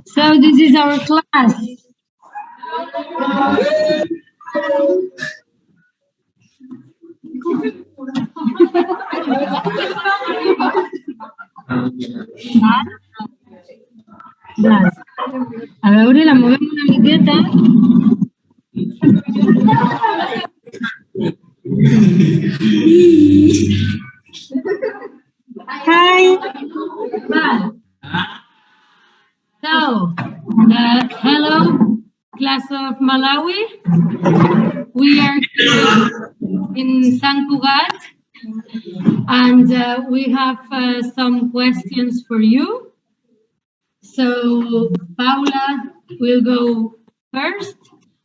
So this is our class. A veure, la movem una miqueta. Hi. So, hello, class of Malawi. We are here in Sant Cugat, and we have some questions for you. So, Paula will go first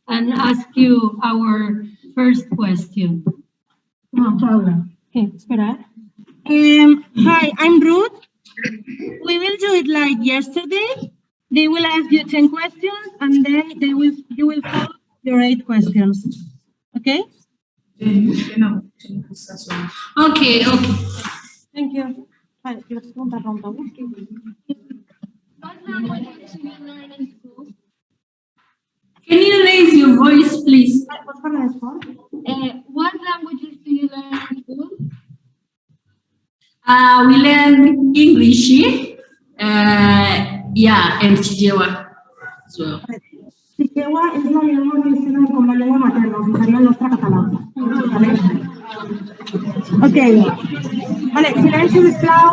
and ask you our first question. No, Paula. Okay, espera. Hi, I'm Ruth. We will do it like yesterday. They will ask you 10 questions, and then you will follow your 8 questions. Okay? Okay. Thank you. Can you raise your voice, please? What languages do you learn in school? We learn English, and Chichewa as well. Chichewa es la lengua que se como la lengua materna, usaría nuestra catalán. Okay. Vale, silencio, sisplau.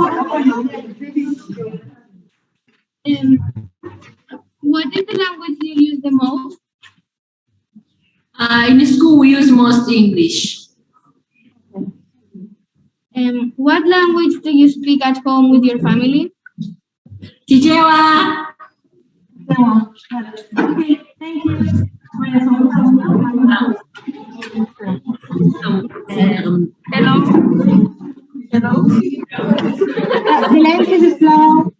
What is the language you use the most? In school, we use most English. What language do you speak at home with your family? Chichewa. Okay, thank you. Hello. Silencio, sisplau.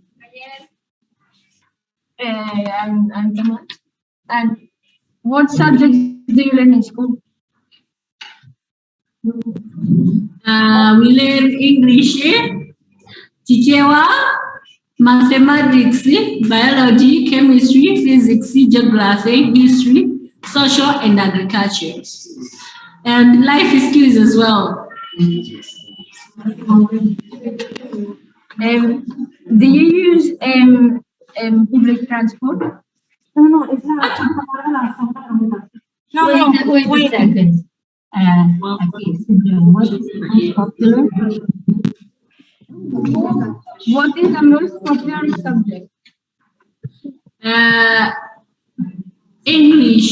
I'm Thomas. And what subjects do you learn in school? We learn English, Chichewa, mathematics, biology, chemistry, physics, geography, history, social, and agriculture. And life skills as well. Do you use public transport? No, it's not. Wait a second. What is the most popular subject? English.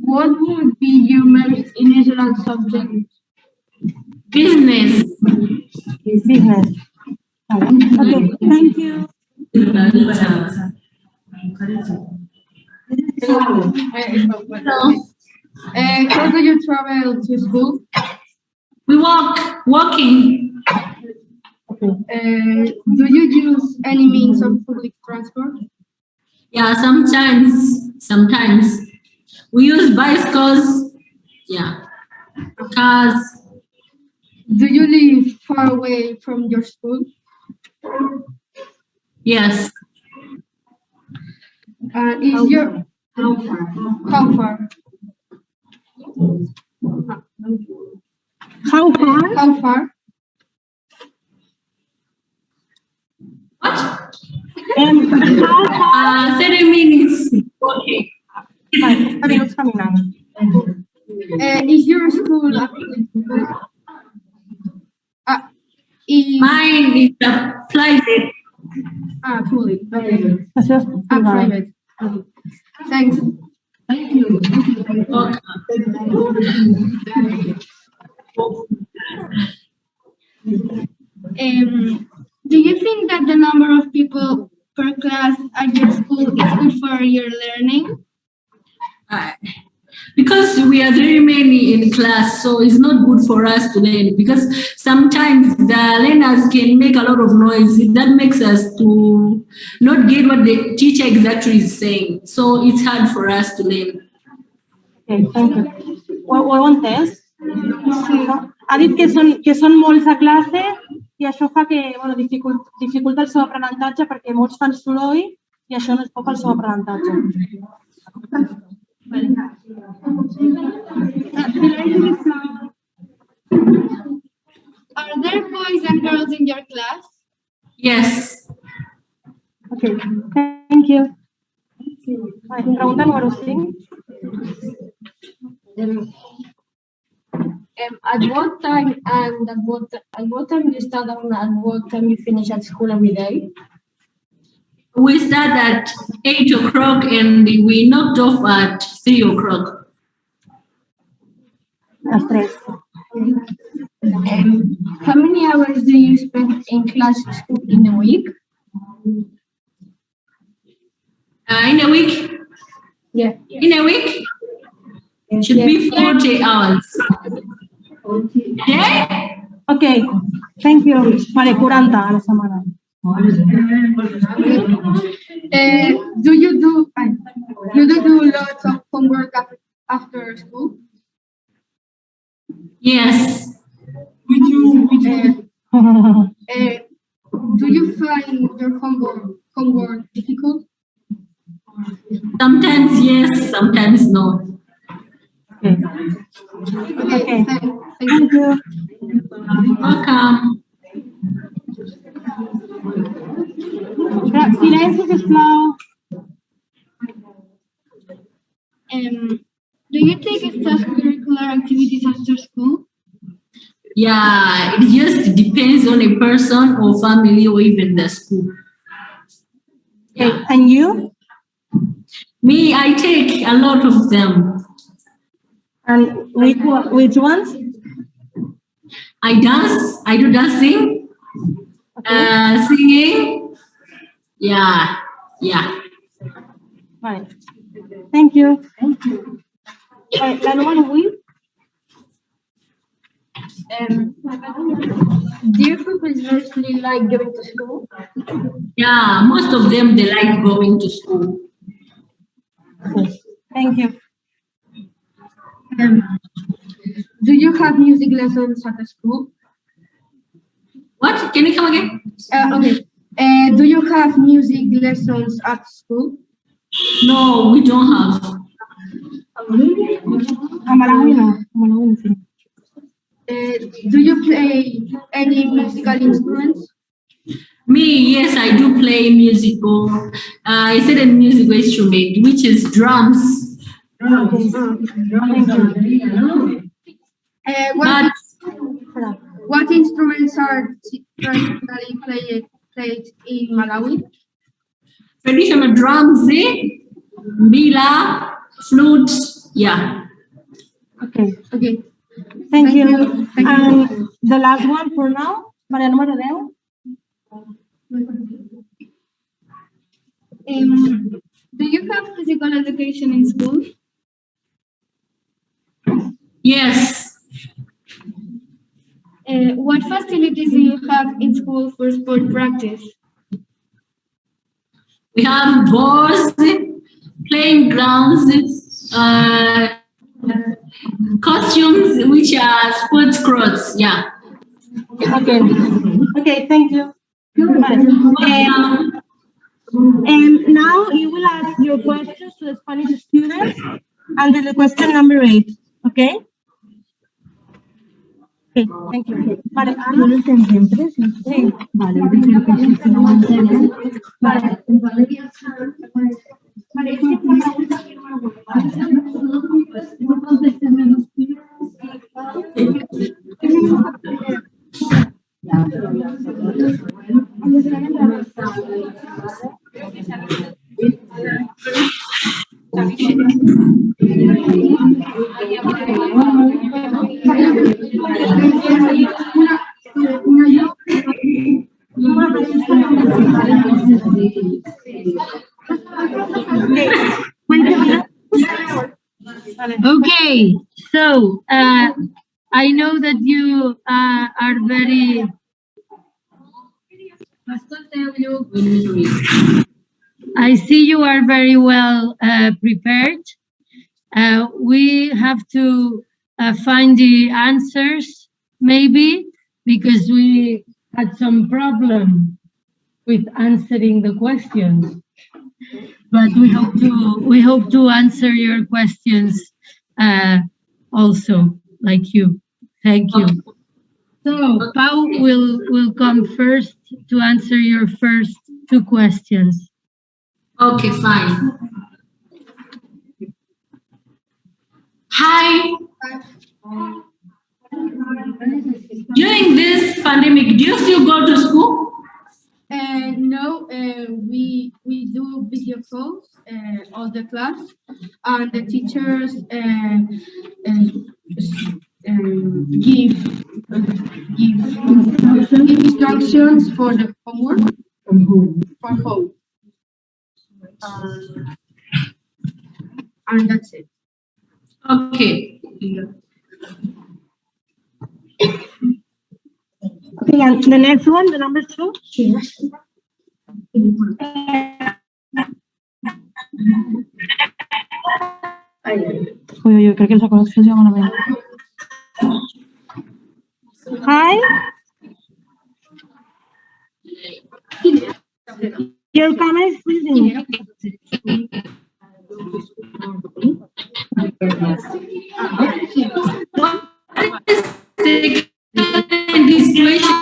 What would be your most initial subject? Business. Business. Okay, thank you. How do you travel to school? We walking. Do you use any means of public transport? Yeah, sometimes. We use bicycles, cars. Do you live far away from your school? Yes. How far? How far? What? 30 minutes. Okay. 30 minutes caminando. Is your school a public school? Mine is a private. Public. Okay. Private. Okay. Thanks. Thank you. Okay. Do you think that the number of people per class at your school is good for your learning? Because we are very many in class, so it's not good for us to learn, because sometimes the learners can make a lot of noise. That makes us to not get what the teacher exactly is saying. So it's hard for us to learn. Okay, thank you. One test. Sí. Ha dit que són molts a classe i això fa que bueno, dificulta el seu aprenentatge perquè molts fan soroll i això no és bo pel seu aprenentatge. Are there boys and girls in your class? Yes. Okay, thank you. Pregunta número 5. At what time and at what time you start and at what time you finish at school every day? We start at 8 o'clock and we knocked off at 3 o'clock. Las 3. How many hours do you spend in class school in a week? In a week? Yeah. In a week? It should be 40 hours. Yeah? Okay, thank you. Vale, 40 a la setmana. Do you do lots of homework after school? Yes. Do you find your homework difficult? Sometimes yes, sometimes no. Okay, Thank thank you. Welcome. Silenci, sisplau. Do you take extracurricular activities after school? Yeah, it just depends on a person or family or even the school. Okay, and you? Me, I take a lot of them. And which ones? I dance, I do dancing, singing. Yeah. Vale. Thank you. Vale, la número 8. Do your pupils mostly like going to school? Yeah, most of them, they like going to school. Thank you. Do you have music lessons at the school? What? Can you come again? Okay. Do you have music lessons at school? No, we don't have. A Malawi no. A Malawi sí. Do you play any musical instruments? Me, yes, I do play musical. I said a musical instrument, which is drums. What instruments are traditionally played in Malawi? Traditional drums, mbila, flute, yeah. Okay. Okay. Thank you. And the last one for now, María número 10. Do you have physical education in school? Yes. What facilities do you have in school for sport practice? We have balls, playing grounds, costumes, which are sports clothes, yeah. Okay. Okay, thank you. Now you will ask your questions to the Spanish students under the question number 8. Okay? Okay, thank you. Vale, sí. Vale. Okay, so I know that you are very. I see you are very well prepared. We have to find the answers, maybe, because we had some problem with answering the questions. But we hope to answer your questions also, like you. Thank you. So Pau will come first to answer your first two questions. Okay, fine. Hi. During this pandemic, do you still go to school? No, we do video calls all the class, and the teachers give instructions for the homework for home. And that's it. Okay. Okay, and the next one, the number 2. Uy, yo creo que esa conexión se llama una. Hi. Your camera is freezing. What is the current situation?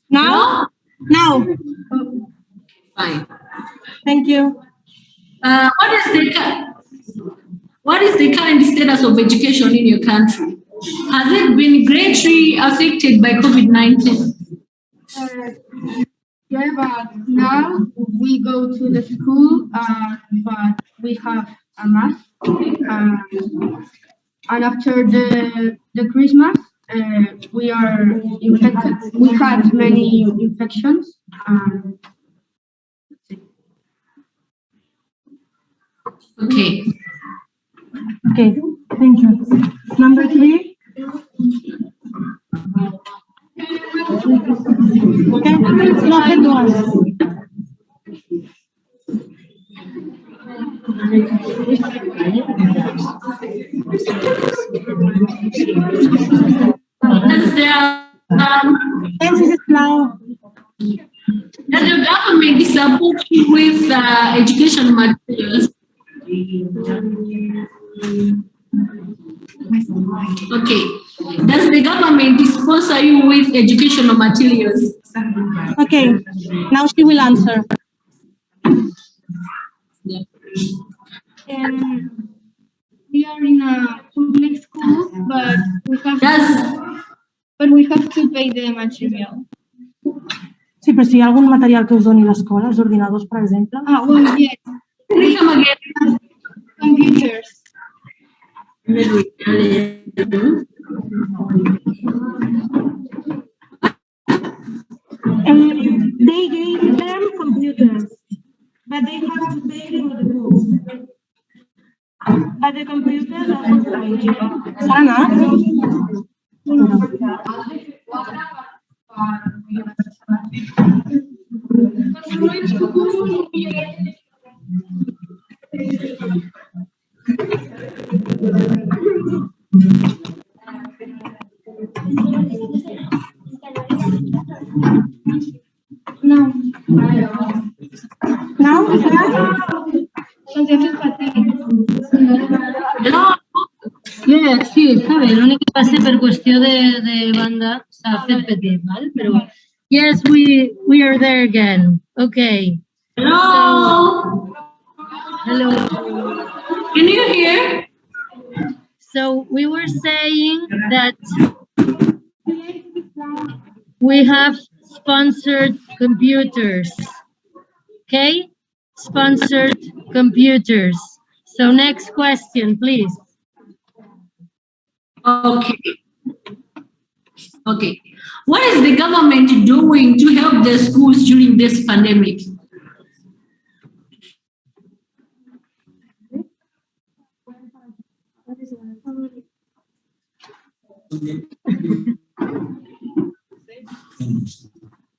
Now? Now. Fine. Thank you. What is the current status of education in your country? Has it been greatly affected by COVID-19? Yeah, but now we go to the school, but we have a mask. And after the Christmas, we are infected. We had many infections. Okay. Okay, thank you. Number 3. Okay, no, that one. Does the government support you with education materials? Okay. Does the government sponsor you with educational materials? Okay, now she will answer. We are in a public school, but we have to pay the material. Sí, però si hi ha algun material que us doni l'escola, els ordinadors, per exemple. Well, yes. Computers. They gave them computers, but they have to pay for the books. But the computers are for free. Sana? No. Now? Yeah, sí, està bé. L'únic que va ser per qüestió de banda s'ha fet petit, val? Però yes, we are there again. Okay. Hello. Hello. Can you hear? So we were saying that we have sponsored computers. Okay? Sponsored computers. So next question, please. Okay. Okay. What is the government doing to help the schools during this pandemic?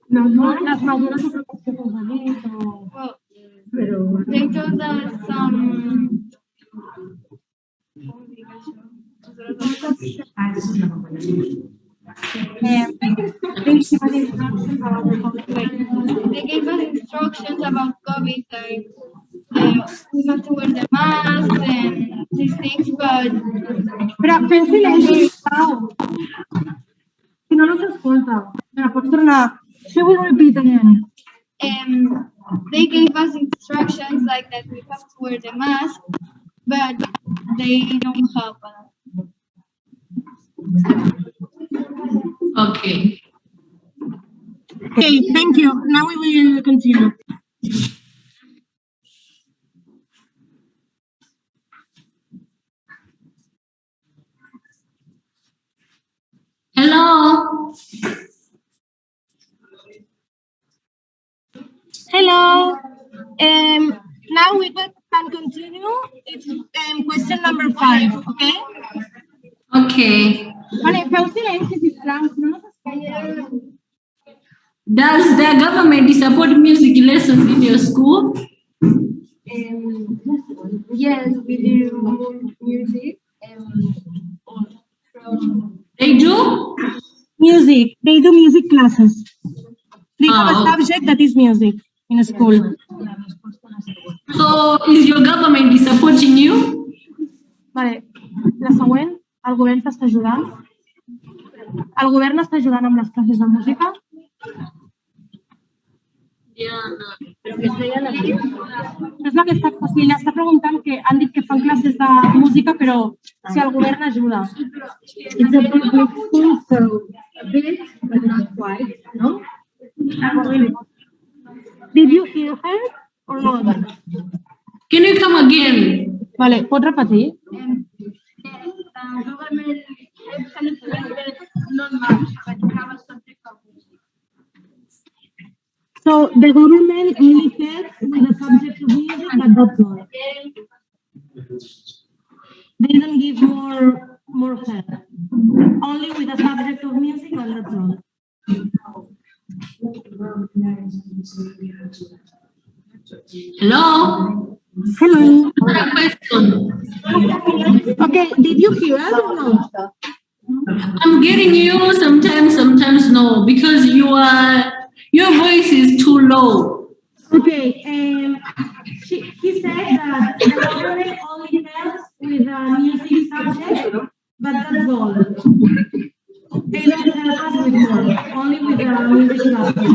No, no. Las maduras de protecció que us ha dit o... Well, they told us some. They gave us instructions about COVID, like we have to wear the mask and these things, but Però fent silenci, sisplau. Si no, no s'escolta. Però pots tornar. She will repeat again. they gave us instructions like that we have to wear the mask, but they don't help us. Okay. Okay, thank you. Now we will continue. Hello. Hello. Now we can continue. It's question number 5, okay? Okay. Vale, feu silenci, sisplau, si no, no s'escolta. Does the government support music lessons in your school? Yes, we do music. They do? Music. They do music classes. They have a okay. subject that is music in school. So is your government supporting you? Vale, la següent. El govern t'està ajudant? El govern està ajudant amb les classes de música? És la que està, o sigui, està preguntant que han dit que fan classes de música, però si el govern ajuda. It's a public school, so a bit, but not quite, no? Did you hear her or not? Can you come again? Vale, pots repetir? Government helps a little bit, not much, but we have a subject of music. So the government only helps with the subject of music, but that's all. They don't give more help. Only with the subject of music, and that's all. Hello? Hello. Another question. Okay, did you hear us or not? I'm getting you sometimes no, because your voice is too low. Okay, he said that the government only helps with the music subject, but that's all. They don't help us with more, only with the music subject.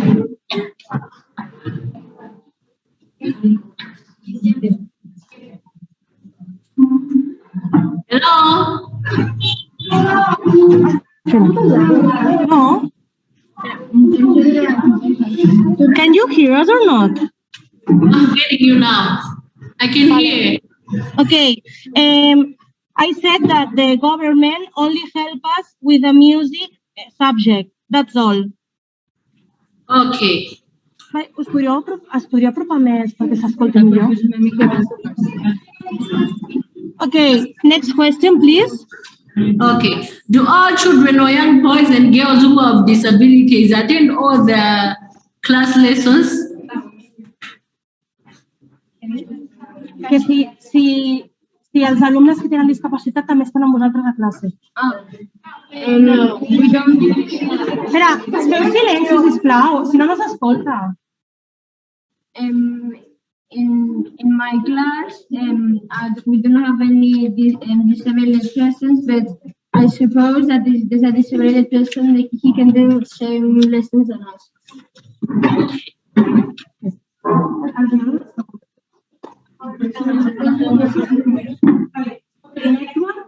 Hello? No? Can you hear us or not? I'm getting you now. I can hear. Okay, I said that the government only help us with the music subject. That's all. Okay. Us podria apropar més perquè s'escolti millor? Okay, next question, please. Okay. Do all children or young boys and girls who have disabilities attend all the class lessons? Que si els alumnes que tenen discapacitat també estan amb vosaltres a classe. No, we don't. Espera, feu silenci, sisplau, si no, no s'escolta. In my class, we don't have any disability persons, but I suppose that there's a disability person that he can do the same lessons as us. The next one.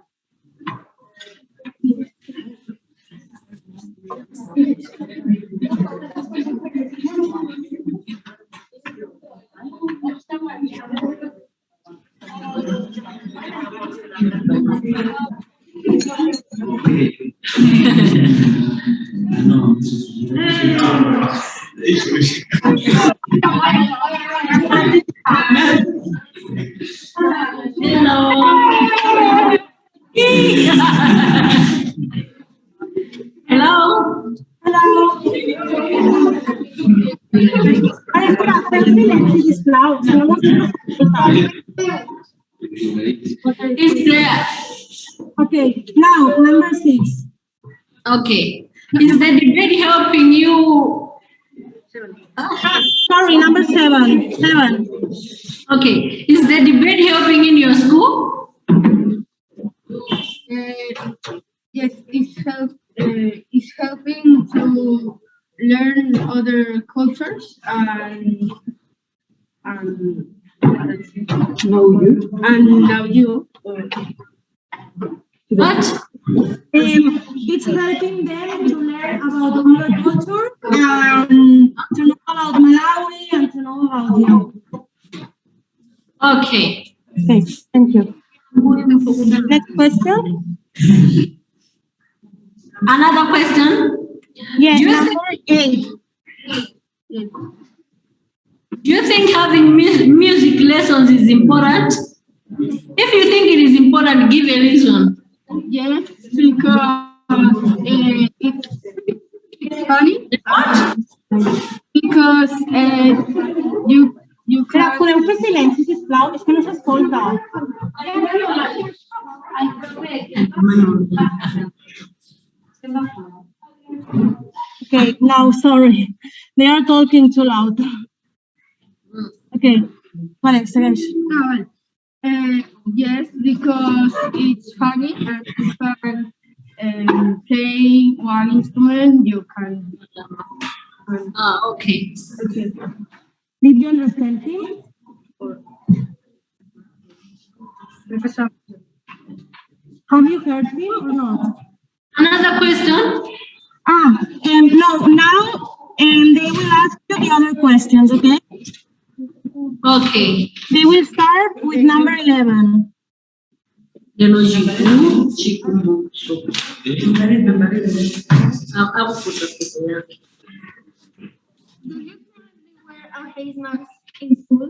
Hello? Hello. silenci, sisplau, se no no estem escoltant. Is there? Okay, now, number 6. Okay. Is the debate helping you? Sorry, number 7. 7. Okay. Is the debate helping in your school? Yes, it's helping to learn other cultures and know you. What? It's helping them to learn about other culture and to know about Malawi and to know about you. Okay. Okay, thank you. Next question? Another question. Yes, Do you number 8. Do you think having music lessons is important? If you think it is important, give a reason. Yes, because it's funny. What? Because you Però can. podeu fer silenci, sisplau, és que no s'escolta. Okay, now, sorry. They are talking too loud. Okay, vale, segueix. Yes, because it's funny and you can play one instrument. You can. Okay. Okay. Did you understand him? Have you heard him or not? Another question. No, now they will ask you the other questions, okay? Okay. They will start with number 11. Do you currently wear a face mask in school?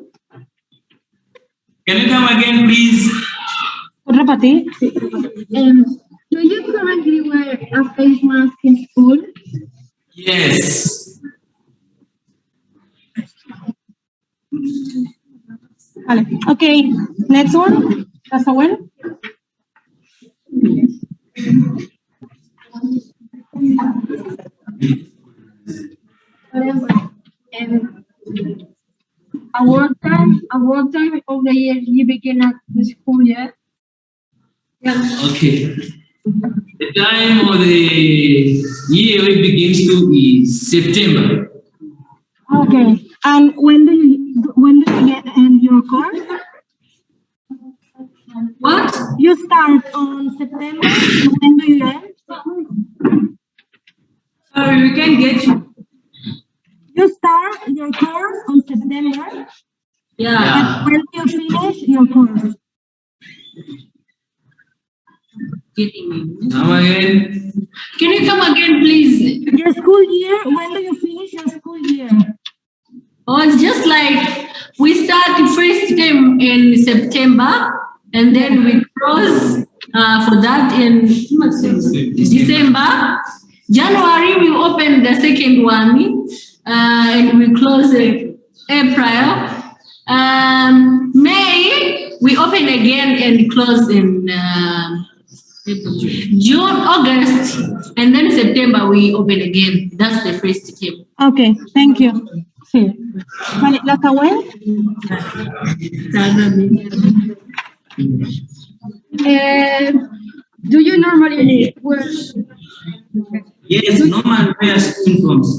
Can you come again, please? Pots repetir? Do you currently wear a face mask in school? Yes. Vale. Okay, next one. La següent. A what time of the year you begin at the school year? Okay. The time of the year it begins to is September. Okay. And when do you end your course? What? You start on September. When do you end? Sorry, we can't get you. You start your course on September. Yeah. And when you finish your course? Come again. Can you come again, please? Your school year. When do you finish your school year? Oh, it's just like we start the first term in September and then we close for that in December. January we open the second one and we close April. May we open again and close in June, August, and then September we open again. That's the first term. Okay, thank you. Sí. Vale, la següent. Do you normally wear? Yes, normal wear school uniforms.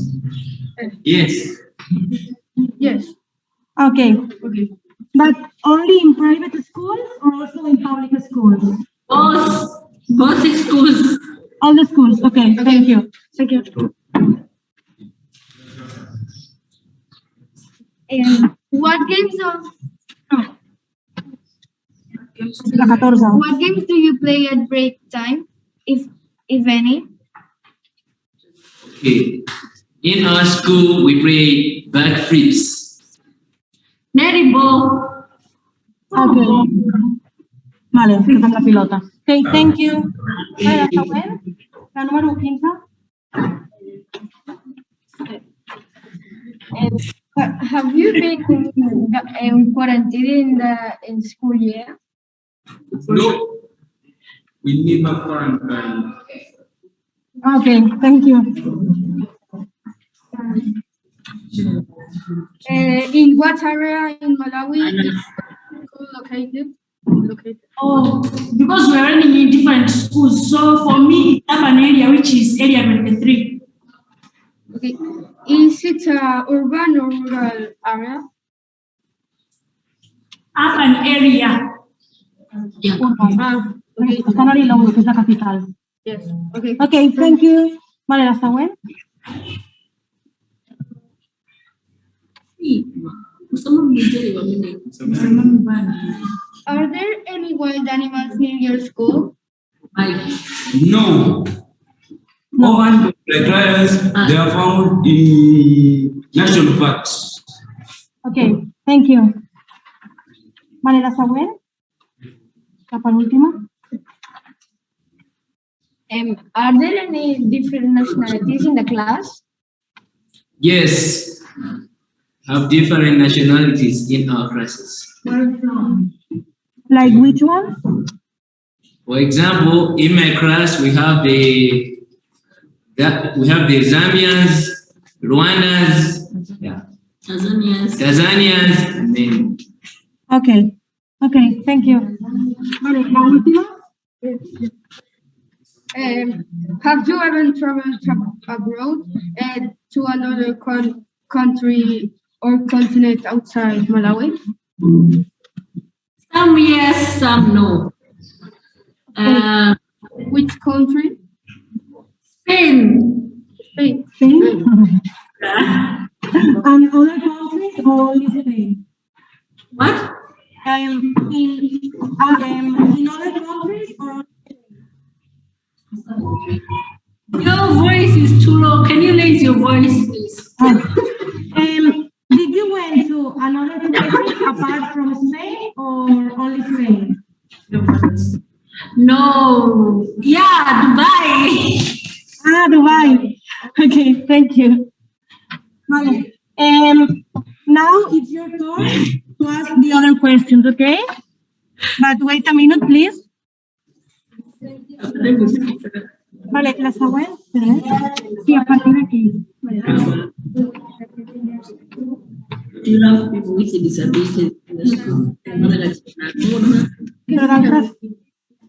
Yes. Yes. Okay. But only in private schools or also in public schools? Both schools. All the schools. Okay, thank you. Thank you. What games La 14. What games do you play at break time, if any? Okay. In our school, we play backflips. Netball. Okay. Vale, que la pilota. Okay, thank you. Vale, la següent. La número 15. Have you been quarantined in school year? No. We never quarantine. Okay, thank you. In what area in Malawi is school located? Oh, because we're running in different schools. So for me, it's urban area, which is area 23. Okay. Is it urban or rural area? Urban area. Okay. Canary que es la capital. Yes. Okay. Okay, thank you. Vale, ¿hasta when? Are there any wild animals near your school? No. All the lions, they are found in national parks. Okay, thank you. Vale, ¿hasta when? La penúltima. Are there any different nationalities in the class? Yes. Have different nationalities in our classes. Like which one? For example, in my class we have the Zambians, Rwandans, Tanzanians, and then Okay, okay, thank you. Vale, la última. Have you ever traveled abroad to another country or continent outside Malawi? Some yes, some no. Which country? Spain. Spain. Spain? And other countries or only Spain? What? In other countries or Your voice is too low. Can you raise your voice, please? did you went to another country apart from Spain or only Spain? No. Yeah, Dubai. Dubai. Okay, thank you. Vale. Now it's your turn to ask the other questions, okay? But wait a minute, please. Vale, la següent. Sí, a partir d'aquí. Do you love people with disabilities in the school? Però d'altres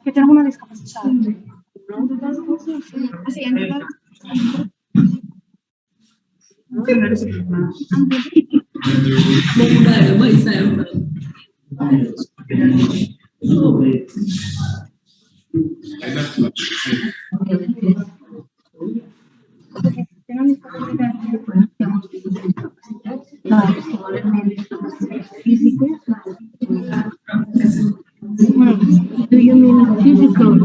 que tenen alguna discapacitat. Do you mean physical?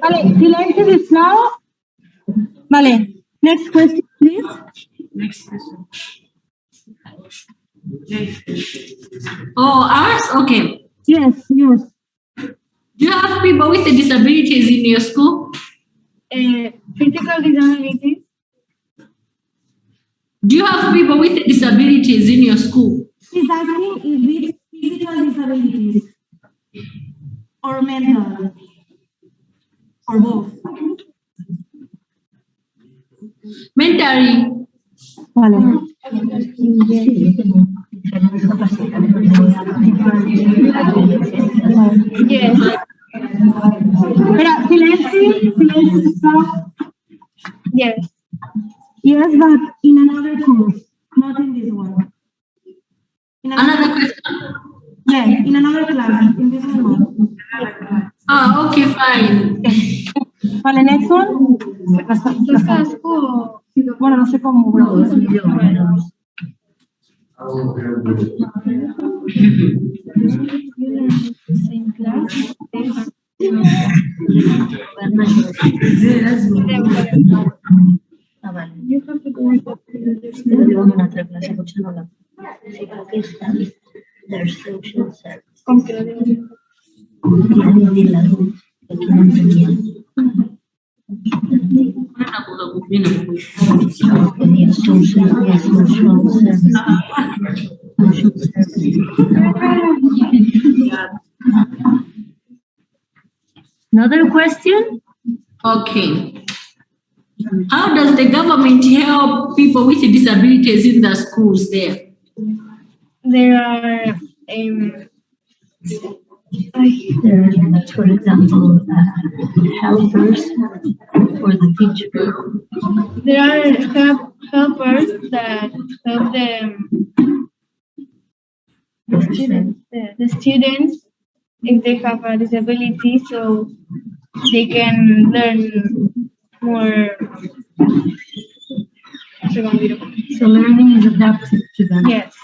Vale, silencio, sisplau. Vale, next question, please. Oh, ours? Okay. Yes, yes. Do you have people with disabilities in your school? Physical disabilities? Do you have people with disabilities in your school? She's asking if it's physical disabilities or mental or both. Mentally. Vale. Yes. Espera, silencio, stop. Yes. Yes, but in another course, not in this one. In Another question. Yeah, in another class, in this one. Ah, okay, fine. Vale, next one. Bueno, no sé cómo. Same class. You have to go into their social service. Another question? Okay. How does the government help people with disabilities in the schools there? There are For example, helpers for the teacher. there are helpers that help the students if they have a disability, so they can learn more. So learning is adapted to them. Yes.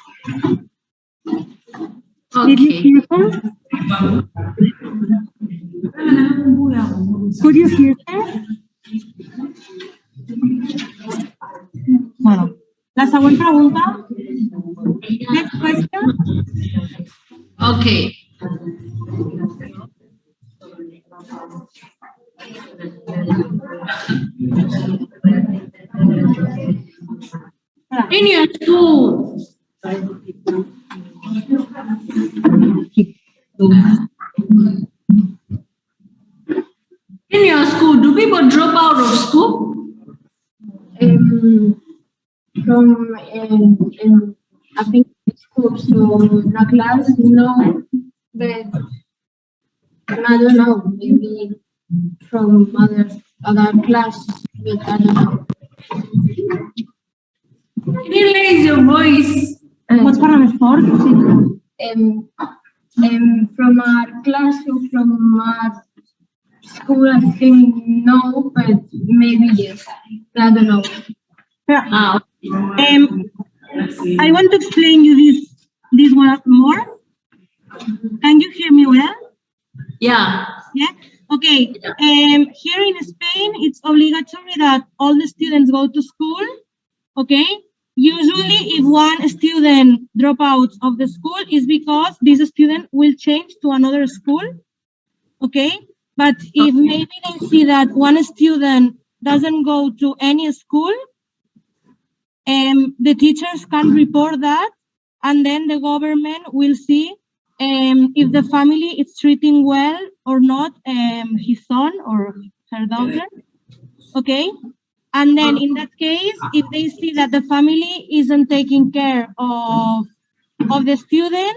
Did you Okay. hear her? Could you hear her? Bueno, la següent pregunta. Next question. Okay. In your school, do people drop out of school? From I think school to a class, no, but I don't know, maybe from other class, but I don't know. Can you raise your voice? Pots parlar més fort? From our class or from our school, I think no, but maybe yes. I don't know. Ah, I want to explain you this one more. Can you hear me well? yeah. Yeah. Okay. Here in Spain, it's obligatory that all the students go to school. Okay. Usually, if one student drops out of the school, is because this student will change to another school. Okay. But if maybe they see that one student doesn't go to any school, the teachers can report that, and then the government will see if the family is treating well or not his son or her daughter. Okay. And then in that case, if they see that the family isn't taking care of the student,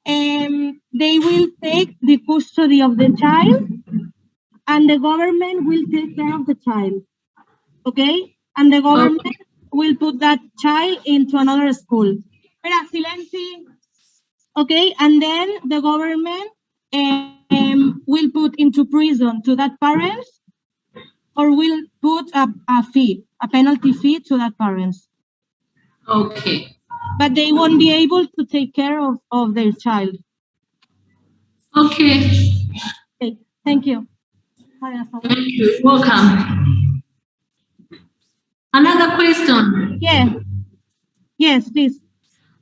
they will take the custody of the child, and the government will take care of the child. Okay? And the government will put that child into another school. Espera, silencio. Okay? And then the government will put into prison to that parents, or will put a fee, a penalty fee to that parents. Okay. But they won't be able to take care of their child. Okay. Okay, thank you. Thank you. Welcome. Another question. Yeah. Yes, please.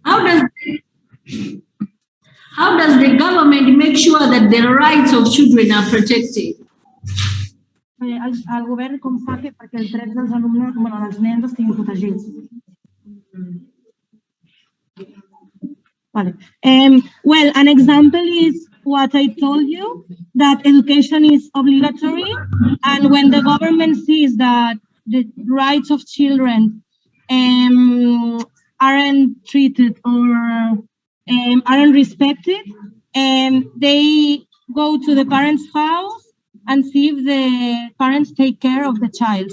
How does the government make sure that the rights of children are protected? El govern com fa perquè els drets dels alumnes, bueno, dels nens estiguin protegits. Vale. Well, an example is what I told you, that education is obligatory, and when the government sees that the rights of children aren't treated or aren't respected, they go to the parents' house and see if the parents take care of the child.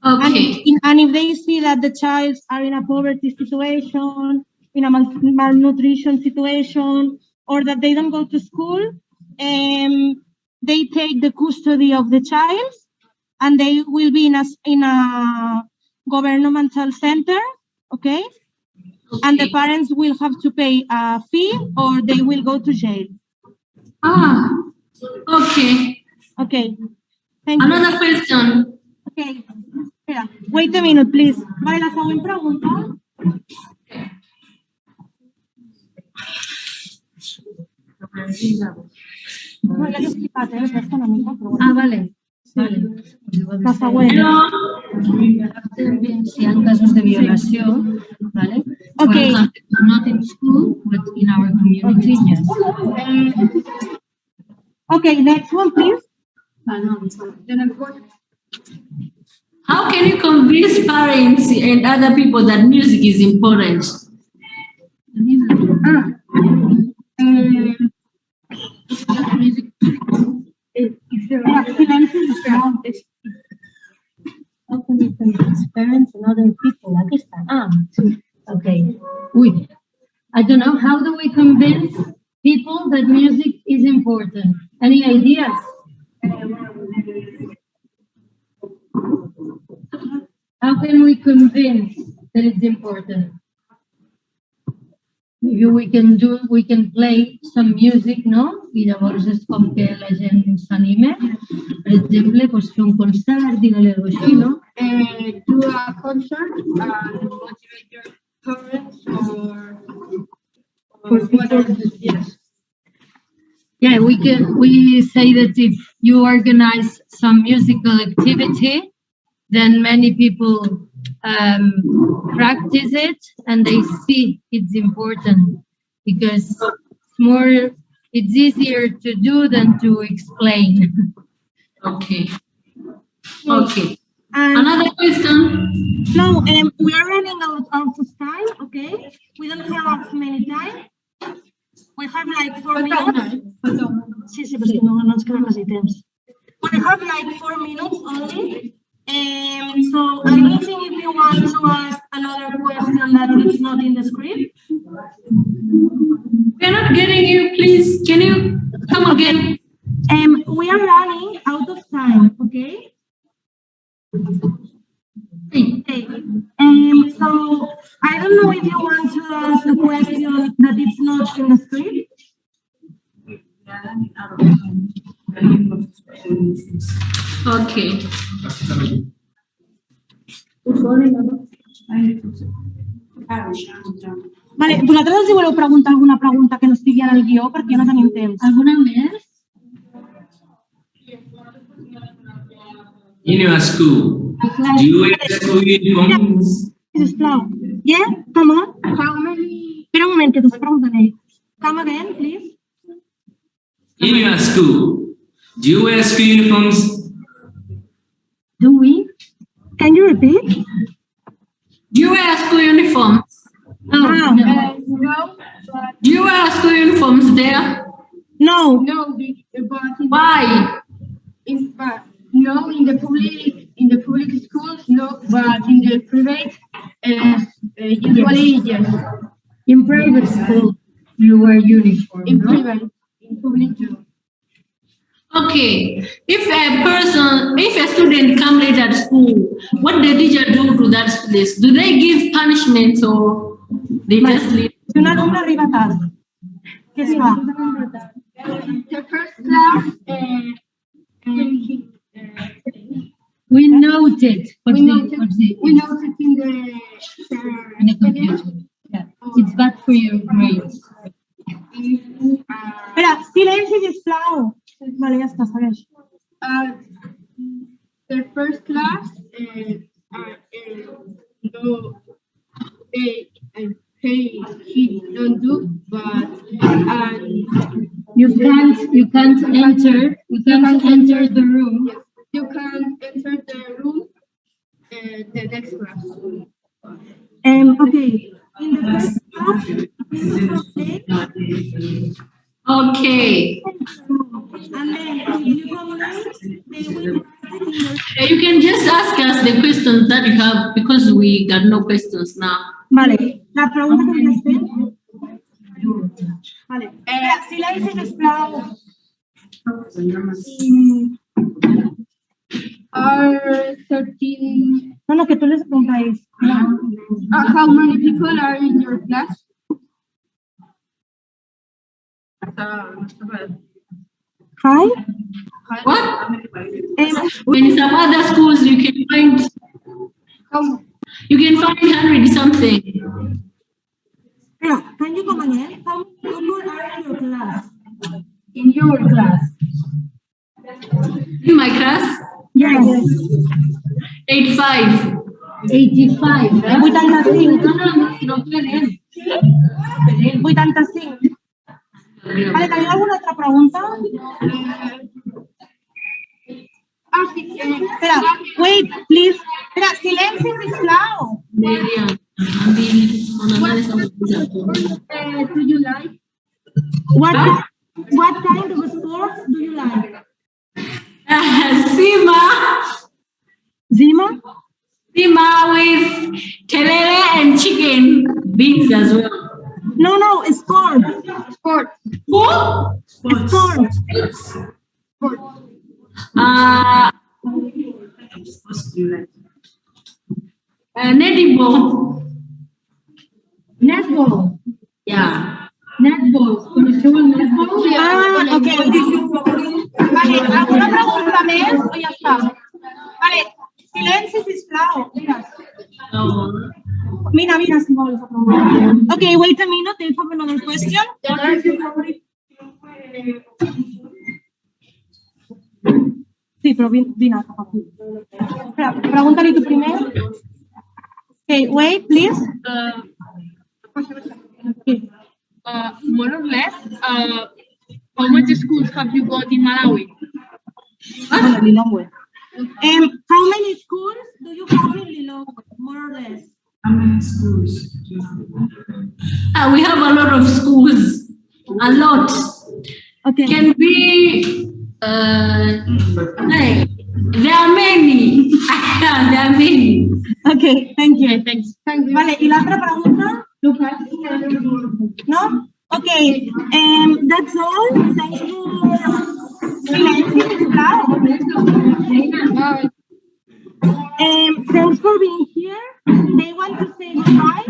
Okay. And if they see that the child are in a poverty situation, in a malnutrition situation, or that they don't go to school, they take the custody of the child, and they will be in a governmental center, okay? And the parents will have to pay a fee, or they will go to jail. Ah, okay. Okay, thank you. Another question. Okay, espera, wait a minute, please. Vale, la següent pregunta. No, ja l'he explicat, aquesta una mica, però bueno. Ah, vale. Sí. La següent. Hello. También si hay casos de violación, ¿vale? Okay. For example, not in school, but in our community, yes. Okay, next one, please. How can you convince parents and other people that music is important? How can you convince parents and other people? Aquí está. Okay. I don't know, how do we convince people that music is important? Any ideas? How can we convince that it's important? Maybe we can play some music, no? I llavors és com que la gent s'anime. Per exemple, doncs fer un concert, digue-li alguna cosa així, no? Do a concert and motivate your parents or whatever. Yes. Yeah, we say that if you organize some musical activity, then many people practice it and they see it's important because it's easier to do than to explain. Okay. Okay. And Another question? no, we are running out of time, okay? We don't have many time. We have like 4 minutes. Sí, sí, però no ens queda quasi temps. We have like 4 minutes only. So I don't think if you want to ask another question that is not in the script. We're not getting you, please. Can you come again? We are running out of time, okay? Okay. So I don't know if you want to ask a question that is not in the script. Okay. Vale, vosaltres els voleu preguntar alguna pregunta que no estigui en el guió perquè no tenim temps. Alguna més? In your school, do you wear school uniforms? Sisplau. Yeah, come on. How many? Espera un moment, que t'ho pregunten ells. Come again, please. In your school, do you wear school uniforms? Do we? Can you repeat? Do you wear school uniforms? Ah, No, but Do you wear school uniforms there? no. no, but Why? in the public schools, no, but in the private, usually yes. In private school, you wear uniform, In no? private, in public, no. Okay. If a student come late at school, what the teacher do to that place? Do they give punishments or they just leave? Si un alumne arriba tard, què es fa? The first class, We note it. we noted in in the computer. Yeah. It's bad for your grades. Espera, silenci, sisplau. Vale, ja està, segueix. The first class, no, he don't do, but You can't enter the room. you can enter the room, the next class. Okay. In the first class, Okay. and then if you come late, they will You can just ask us the questions that you have because we got no questions now. Vale, la pregunta que voy a hacer. Vale. Silenci, sisplau. Are 13, No, que tú les preguntáis. how many people are in your class? Hi. What? In some other schools, you can find 100 something. Yeah, can you come again? How many people are in your class? In your class. In my class, Yes. 85. 85. 85. No esperem. 85. Vale, ¿teniu alguna otra pregunta? Espera, wait, please. Espera, silenci, sisplau. Do you like? What kind of sports do you like? Sima Zima? with terere and chicken beans as well. No, sport. Sport. Who? Sport. Netball. Netball. Yeah. Netball. ¿Coneixeu el netball? Ah, ok. Vale, ¿alguna pregunta més o ja està? Vale, silenci, sisplau. Mira, si vols. Okay, wait a minute, I have another question. Sí, però vine cap aquí. Espera, pregunta-li tu primer. Okay, wait, please. Okay. More or less, how much schools have you got in Malawi? Lilongwe. How many schools do you have in Lilongwe, more or less? How many schools? We have a lot of schools. A lot. Okay. Can be. Hey, there are many. There are many. Okay, thank you. Thanks. Vale, ¿y la otra pregunta? No? Okay, that's all. Thank you. Thanks for being here. They want to say goodbye.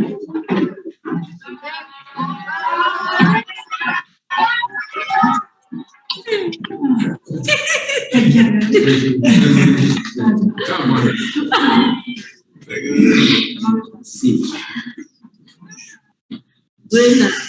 See. Very nice.